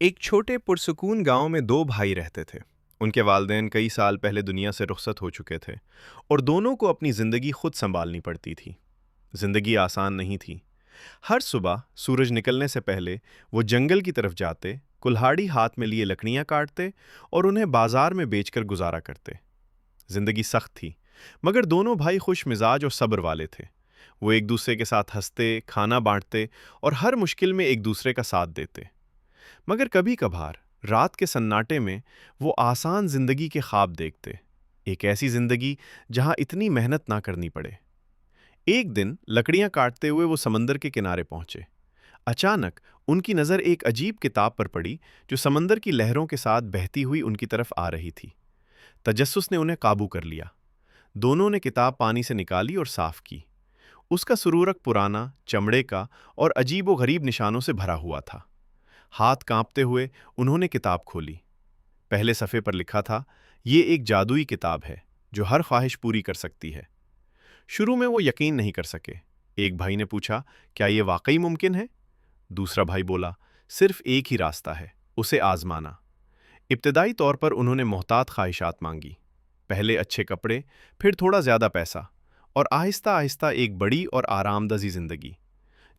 ایک چھوٹے پرسکون گاؤں میں دو بھائی رہتے تھے۔ ان کے والدین کئی سال پہلے دنیا سے رخصت ہو چکے تھے اور دونوں کو اپنی زندگی خود سنبھالنی پڑتی تھی۔ زندگی آسان نہیں تھی۔ ہر صبح سورج نکلنے سے پہلے وہ جنگل کی طرف جاتے، کلہاڑی ہاتھ میں لیے لکڑیاں کاٹتے اور انہیں بازار میں بیچ کر گزارا کرتے۔ زندگی سخت تھی، مگر دونوں بھائی خوش مزاج اور صبر والے تھے۔ وہ ایک دوسرے کے ساتھ ہنستے، کھانا بانٹتے اور ہر مشکل میں ایک دوسرے کا ساتھ دیتے۔ مگر کبھی کبھار رات کے سناٹے میں وہ آسان زندگی کے خواب دیکھتے، ایک ایسی زندگی جہاں اتنی محنت نہ کرنی پڑے۔ ایک دن لکڑیاں کاٹتے ہوئے وہ سمندر کے کنارے پہنچے۔ اچانک ان کی نظر ایک عجیب کتاب پر پڑی جو سمندر کی لہروں کے ساتھ بہتی ہوئی ان کی طرف آ رہی تھی۔ تجسس نے انہیں قابو کر لیا۔ دونوں نے کتاب پانی سے نکالی اور صاف کی۔ اس کا سرورق پرانا، چمڑے کا اور عجیب و غریب نشانوں سے بھرا ہوا تھا۔ ہاتھ کانپتے ہوئے انہوں نے کتاب کھولی۔ پہلے صفحے پر لکھا تھا، یہ ایک جادوئی کتاب ہے جو ہر خواہش پوری کر سکتی ہے۔ شروع میں وہ یقین نہیں کر سکے۔ ایک بھائی نے پوچھا، کیا یہ واقعی ممکن ہے؟ دوسرا بھائی بولا، صرف ایک ہی راستہ ہے، اسے آزمانا۔ ابتدائی طور پر انہوں نے محتاط خواہشات مانگی، پہلے اچھے کپڑے، پھر تھوڑا زیادہ پیسہ، اور آہستہ آہستہ ایک بڑی اور آرام دہ زندگی۔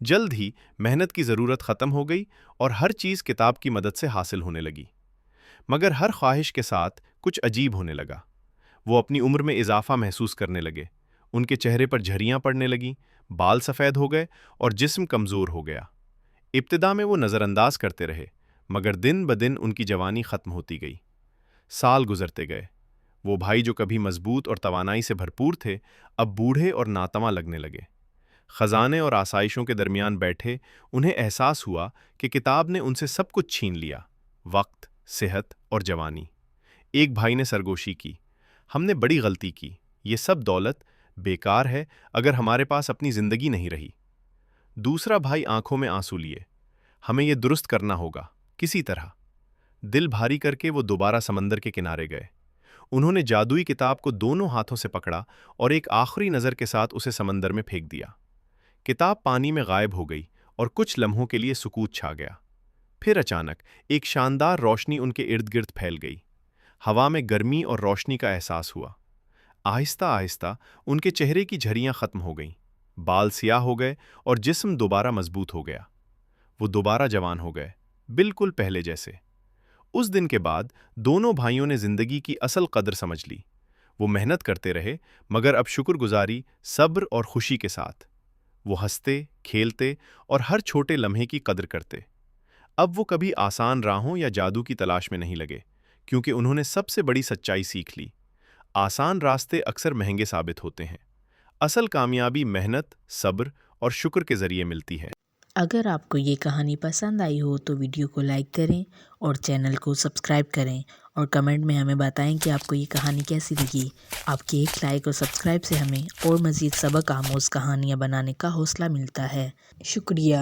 جلد ہی محنت کی ضرورت ختم ہو گئی اور ہر چیز کتاب کی مدد سے حاصل ہونے لگی۔ مگر ہر خواہش کے ساتھ کچھ عجیب ہونے لگا۔ وہ اپنی عمر میں اضافہ محسوس کرنے لگے۔ ان کے چہرے پر جھریاں پڑنے لگیں، بال سفید ہو گئے اور جسم کمزور ہو گیا۔ ابتدا میں وہ نظر انداز کرتے رہے، مگر دن بدن ان کی جوانی ختم ہوتی گئی۔ سال گزرتے گئے۔ وہ بھائی جو کبھی مضبوط اور توانائی سے بھرپور تھے، اب بوڑھے اور ناتواں لگنے لگے۔ خزانے اور آسائشوں کے درمیان بیٹھے انہیں احساس ہوا کہ کتاب نے ان سے سب کچھ چھین لیا، وقت، صحت اور جوانی۔ ایک بھائی نے سرگوشی کی، ہم نے بڑی غلطی کی، یہ سب دولت بیکار ہے اگر ہمارے پاس اپنی زندگی نہیں رہی۔ دوسرا بھائی آنکھوں میں آنسو لیے، ہمیں یہ درست کرنا ہوگا، کسی طرح۔ دل بھاری کر کے وہ دوبارہ سمندر کے کنارے گئے۔ انہوں نے جادوئی کتاب کو دونوں ہاتھوں سے پکڑا اور ایک آخری نظر کے ساتھ اسے سمندر میں پھینک دیا۔ کتاب پانی میں غائب ہو گئی اور کچھ لمحوں کے لیے سکوت چھا گیا۔ پھر اچانک ایک شاندار روشنی ان کے ارد گرد پھیل گئی۔ ہوا میں گرمی اور روشنی کا احساس ہوا۔ آہستہ آہستہ ان کے چہرے کی جھریاں ختم ہو گئیں، بال سیاہ ہو گئے اور جسم دوبارہ مضبوط ہو گیا۔ وہ دوبارہ جوان ہو گئے، بالکل پہلے جیسے۔ اس دن کے بعد دونوں بھائیوں نے زندگی کی اصل قدر سمجھ لی۔ وہ محنت کرتے رہے، مگر اب شکر گزاری، صبر اور خوشی کے ساتھ۔ وہ ہنستے، کھیلتے اور ہر چھوٹے لمحے کی قدر کرتے۔ اب وہ کبھی آسان راہوں یا جادو کی تلاش میں نہیں لگے، کیونکہ انہوں نے سب سے بڑی سچائی سیکھ لی۔ آسان راستے اکثر مہنگے ثابت ہوتے ہیں۔ اصل کامیابی محنت، صبر اور شکر کے ذریعے ملتی ہے۔ اگر آپ کو یہ کہانی پسند آئی ہو تو ویڈیو کو لائک کریں اور چینل کو سبسکرائب کریں، اور کمنٹ میں ہمیں بتائیں کہ آپ کو یہ کہانی کیسی لگی۔ آپ کے ایک لائک اور سبسکرائب سے ہمیں اور مزید سبق آموز کہانیاں بنانے کا حوصلہ ملتا ہے۔ شکریہ۔